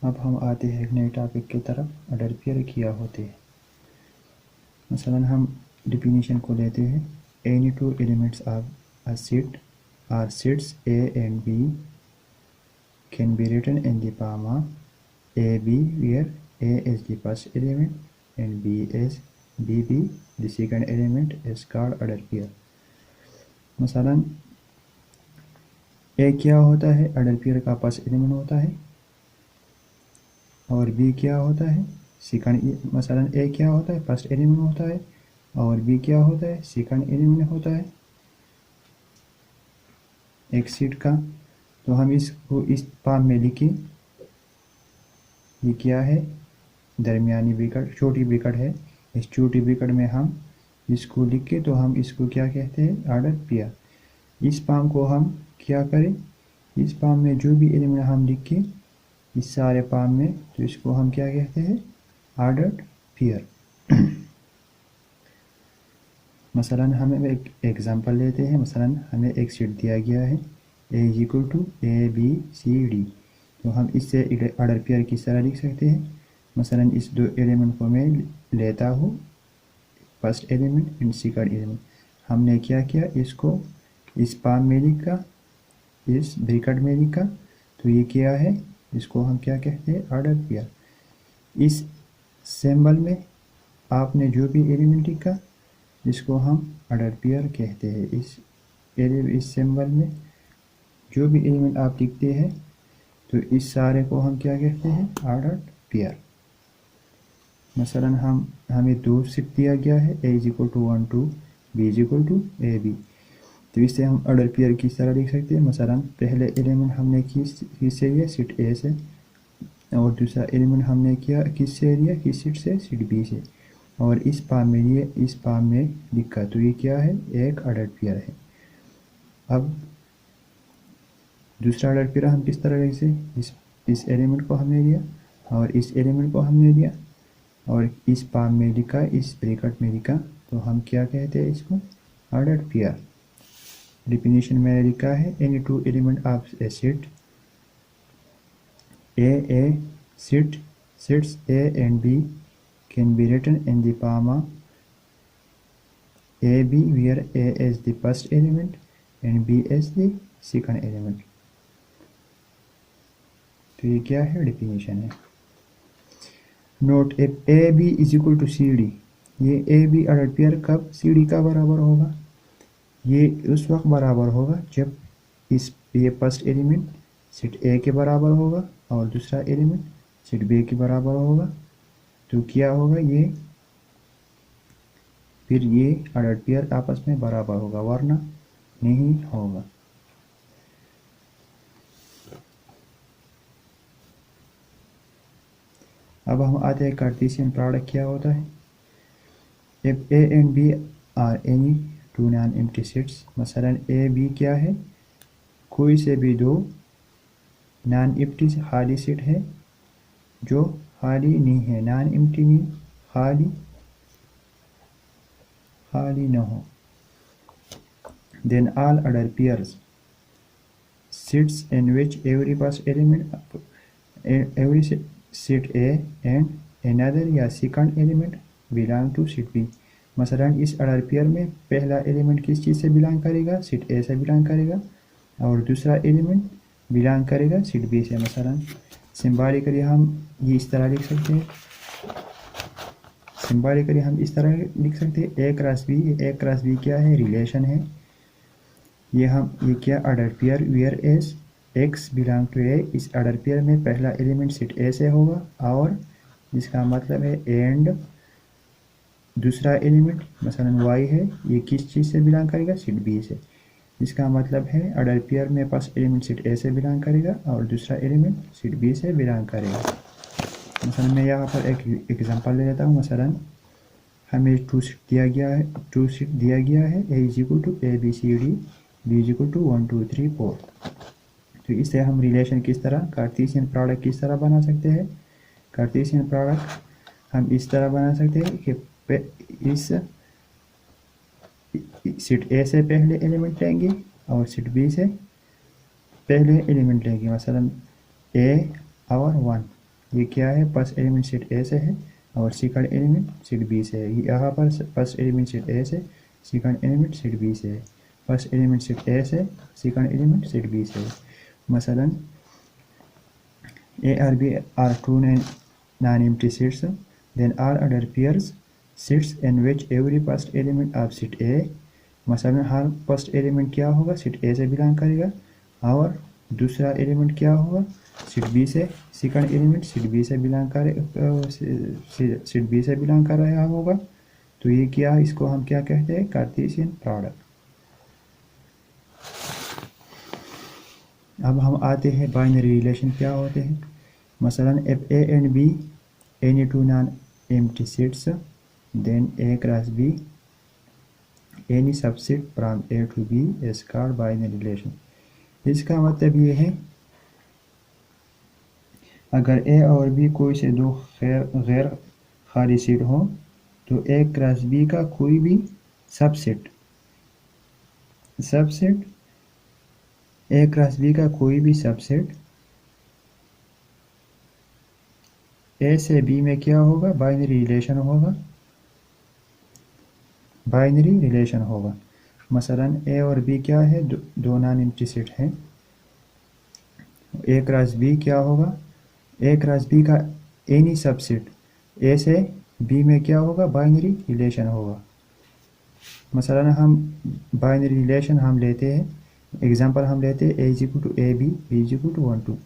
अब हम आते हैं एक नए टॉपिक की तरफ, अडरपियर क्या होते हैं। मसलन हम डिफिनीशन को लेते हैं, any two elements of a set are sets A and B can be written in the form of A B where A is the first element and B is B the second element is called ordered pair. मसलन A क्या होता है, अडरपियर का first element होता है, और B क्या होता है सेकंड। मसलन ए क्या होता है, फर्स्ट एलिमेंट होता है, और बी क्या होता है, सेकंड एलिमेंट होता है एक सेट का। तो हम इसको इस फॉर्म में लिखें, ये क्या है, दरमियानी ब्रैकेट, छोटी ब्रैकेट है। इस छोटी ब्रैकेट में हम इसको लिख के, तो हम इसको क्या कहते हैं, अडरपियर। इस फॉर्म को हम क्या करें, इस फॉर्म में जो भी एलिमेंट हम लिखें इस सारे फॉर्म में, तो इसको हम क्या कहते हैं, अडरपियर। मसलन हम एक एग्जांपल लेते हैं। मसलन हमें एक सेट दिया गया है A is equal to A B C D, तो हम इससे अडरपियर किस तरह लिख सकते हैं। मसलन इस दो एलिमेंट को मैं लेता हूँ, first element and second element. हमने क्या किया, इसको इस फॉर्म में लिखा, इस ब्रैकेट में लिखा, तो ये क्या है, इसको हम क्या कहते हैं, अडरपियर। इस सिंबल में आपने जो भी एलिमेंट लिखा इसको हम अडरपियर कहते हैं। इस सिंबल में जो भी एलिमेंट आप लिखते हैं तो इस सारे को हम क्या कहते हैं, अडरपियर। मसलन हमें दो सेट दिया गया है, A is equal to 1 2, B is equal to A B, तो इससे हम अडरपियर किस तरह लिख सकते हैं। मसलन पहले एलिमेंट हमने किससे लिया, सेट ए से, और दूसरा एलिमेंट हमने किया किससे लिया, किस सेट से, सेट बी से, और इस फॉर्म में लिए, इस फॉर्म में लिखा, तो ये क्या है, एक अडरपियर है। अब दूसरा अडरपियर हम किस तरह लिखते हैं, इस एलिमेंट को हमने लिया और इस एलिमेंट को हमने लिया और इस फॉर्म में लिखा, इस ब्रैकेट में लिखा, तो हम क्या कहते हैं, इसको अडरपियर। डिफिनीशन में लिखा है, any two element of a set a set sets A and B can be written in the form of AB where A is the first element and B is the second element। तो ये क्या है, definition है। Note, if A B is equal to C D, ये A B अडरपियर कब C D का बराबर होगा, ये उस वक्त बराबर होगा जब ये फर्स्ट एलिमेंट सेट ए के बराबर होगा और दूसरा एलिमेंट सेट बी के बराबर होगा। तो क्या होगा, ये फिर ये अडरपियर आपस में बराबर होगा, वरना नहीं होगा। अब हम आते हैं कार्टेशियन प्रोडक्ट क्या होता है। If A and B are any two non empty sets, मसलन ए बी क्या है, कोई से भी दो नॉन एम्प्टी खाली सेट है, जो खाली नहीं है, नॉन एम्प्टी नहीं, खाली न हो। Then all ordered pairs sets in which every first element every set A and another या second element belong to set B. मसलन इस अडरपियर में पहला एलिमेंट किस चीज़ से बिलोंग करेगा, सेट ए से बिलोंग करेगा, और दूसरा एलिमेंट बिलोंग करेगा सेट बी से। मसलन सिंबॉलिकली हम ये इस तरह लिख सकते हैं, सिंबॉलिकली हम इस तरह लिख सकते हैं, A cross B. A cross B क्या है, रिलेशन है। ये क्या, ordered pair where S X belong to A. इस अडरपियर में पहला एलिमेंट सेट ए से होगा, और इसका मतलब है एंड दूसरा एलिमेंट मसलन वाई है, ये किस चीज़ से बिलोंग करेगा, सेट बी से। इसका मतलब है अडरपियर में फर्स्ट एलिमेंट सेट ए से बिलोंग करेगा और दूसरा एलिमेंट सेट बी से बिलोंग करेगा। मसलन मैं यहाँ पर एक एग्जांपल ले लेता हूँ। मसलन हमें टू सेट दिया गया है, A is equal to A B C D, B is equal to 1 2 3 4। तो इससे हम रिलेशन किस तरह, कार्टेशियन प्रोडक्ट किस तरह बना सकते हैं। कार्टेशियन प्रोडक्ट हम इस तरह बना सकते हैं कि इस सेट ए से पहले एलिमेंट लेंगे और सेट बी से पहले एलिमेंट लेंगे। मसलन ए और 1, ये क्या है, फर्स्ट एलिमेंट सेट ए से है और सेकंड एलिमेंट सेट बी से है। यहाँ पर फर्स्ट एलिमेंट सेट ए से, सेकंड एलिमेंट सेट बी से है। फर्स्ट एलिमेंट सेट ए से, सेकंड एलिमेंट सेट बी से है। मसलन A or B are two non-empty sets, then all other pairs sets in which every first element of set A, मसलन हर first element क्या होगा, set ए से बिलोंग करेगा, और दूसरा एलिमेंट क्या होगा, सेट बी से। सेकंड एलिमेंट सेट बी से बिलोंग कर रहा होगा। तो ये क्या, इसको हम क्या कहते हैं, कार्टेशियन प्रोडक्ट। अब हम आते हैं बाइनरी रिलेशन क्या होते हैं। मसलन if A and B any two non-empty sets, then A cross B any subset from A to B is called binary relation। इसका मतलब ये है, अगर A और B कोई से दो गैर खाली सेट हो तो A क्रॉस B का कोई भी सबसेट A क्रॉस B का कोई भी सबसेट A से B में क्या होगा, बाइनरी रिलेशन होगा। मसलन A और B क्या है, दो नॉन एम्प्टी सेट हैं। A क्रॉस B क्या होगा, A क्रॉस B का एनी सबसेट A से B में क्या होगा, बाइनरी रिलेशन होगा। मसलन हम बाइनरी रिलेशन हम लेते हैं, एग्जांपल हम लेते हैं A = AB, B = 1 2।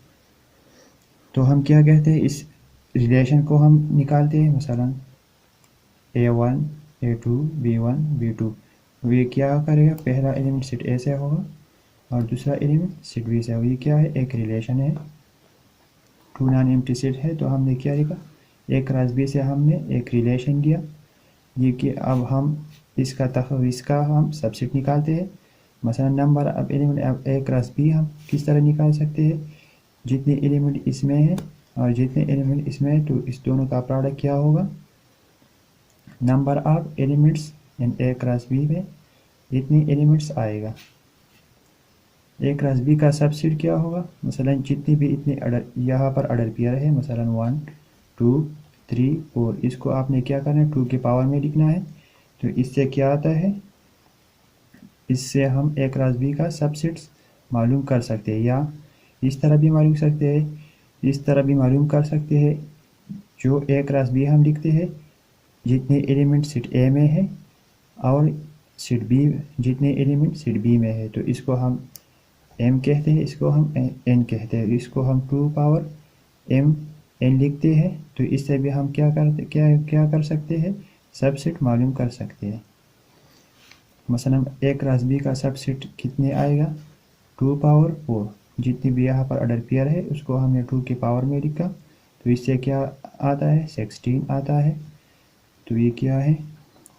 तो हम क्या कहते हैं, इस रिलेशन को हम निकालते हैं। मसलन A1 A2 B1 B2, ये क्या करेगा, पहला एलिमेंट सेट ए से होगा और दूसरा एलिमेंट सेट बी से होगा। ये क्या है, एक रिलेशन है, टू नॉन एम्प्टी सेट है। तो हमने क्या लिखा, ए क्रॉस बी से हमने एक रिलेशन दिया। ये कि अब हम इसका हम सबसेट निकालते हैं। मसलन number of element of A cross B हम किस तरह निकाल सकते हैं, जितने एलिमेंट इसमें है और जितने एलिमेंट इसमें है, तो इस दोनों का प्रोडक्ट क्या होगा, number of elements in A cross B में इतने एलिमेंट्स आएगा। ए क्रॉस बी का सबसेट क्या होगा, मसलन जितने भी इतने यहाँ पर ऑर्डर पेयर है, मसलन 1 2 3 4, इसको आपने क्या करना है, 2 की पावर में लिखना है। तो इससे क्या आता है, इससे हम ए क्रॉस बी का सबसेट्स मालूम कर सकते हैं, या इस तरह भी मालूम कर सकते हैं। जो ए क्रॉस बी हम लिखते हैं, जितने एलिमेंट सेट ए में है और सेट बी, जितने एलिमेंट सेट बी में है, तो इसको हम m कहते हैं, इसको हम n कहते हैं। इसको हम 2 पावर m n लिखते हैं। तो इससे भी हम क्या कर सकते हैं, सबसेट मालूम कर सकते हैं। मसलन ए क्रॉस बी का सबसेट कितने आएगा, 2 पावर 4। जितनी भी यहाँ पर ऑर्डर पेयर है उसको हमने 2 की पावर में लिखा, तो इससे क्या आता है, 16 आता है। तो ये क्या है,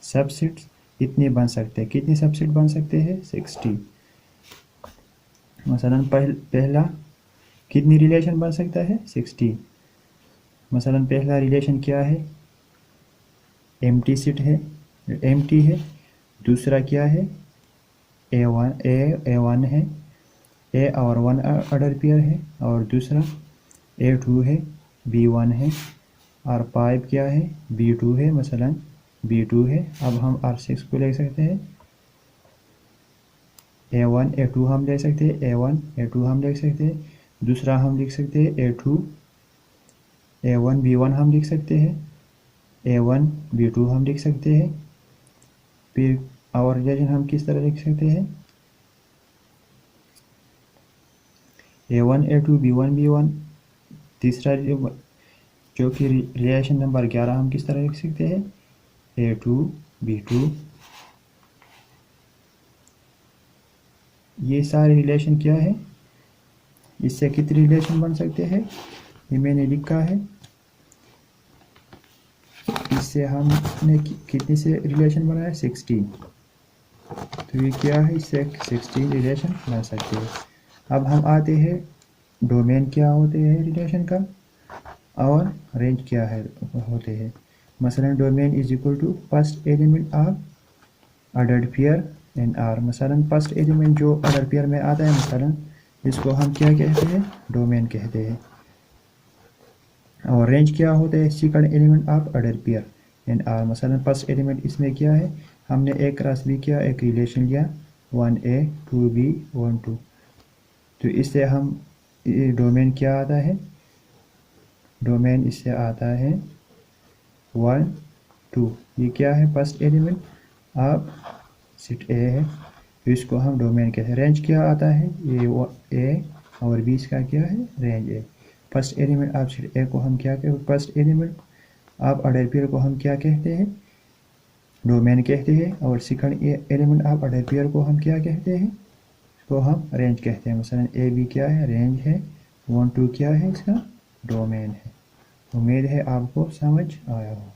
सबसेट्स इतने बन सकते हैं। कितने सबसेट बन सकते हैं, 60। मसलन पहला कितनी रिलेशन बन सकता है, 60। मसलन पहला रिलेशन क्या है, एम्प्टी सेट है, एम्प्टी है। दूसरा क्या है, A1 है, A और 1 ऑर्डर पेयर है, और दूसरा A2 है, B1 है, और 5 क्या है, B2 है, मसलन B2 है। अब हम R6 को ले सकते हैं, A1 A2 हम ले सकते हैं, A1 A2 हम लिख सकते हैं। दूसरा हम लिख सकते हैं A2 A1 B1 हम लिख सकते हैं, A1 B2 हम लिख सकते हैं। फिर और रिलेशन हम किस तरह लिख सकते हैं, A1 A2 B1 B1। तीसरा जो कि रिलेशन नंबर 11 हम किस तरह लिख सकते हैं, A2 B2। ये सारे रिलेशन क्या है, इससे कितने रिलेशन बन सकते हैं, ये मैंने लिखा है। इससे हमने कितने से रिलेशन बनाया, 16। तो ये क्या है, इससे 16 रिलेशन बना सकते हैं। अब हम आते हैं, डोमेन क्या होते हैं रिलेशन का, और रेंज क्या है होते हैं। मसलन domain is equal to first element of ordered pair in R. मसलन फर्स्ट एलिमेंट जो ऑर्डर पेयर में आता है, मसलन इसको हम क्या कहते हैं, डोमेन कहते हैं। और रेंज क्या होता है second element of order pair in R. मसलन फर्स्ट एलिमेंट इसमें क्या है, हमने एक क्रॉस भी किया, एक रिलेशन लिया 1A 2B 1 2, तो इससे हम डोमेन क्या आता है, डोमेन इससे आता है 1 2, ये क्या है फर्स्ट एलिमेंट ऑफ सेट ए है, तो इसको हम डोमेन कहते हैं। रेंज क्या आता है, ये ए और बी इसका क्या है range A. First element of set ए को हम क्या कहते हैं, first element of order pair को हम क्या कहते हैं, डोमेन कहते हैं। और second element of order pair को हम क्या कहते हैं, इसको हम रेंज कहते हैं। मसलन ए बी क्या है रेंज है, 1 2 क्या है इसका डोमेन है। उम्मीद है आपको समझ आया हो।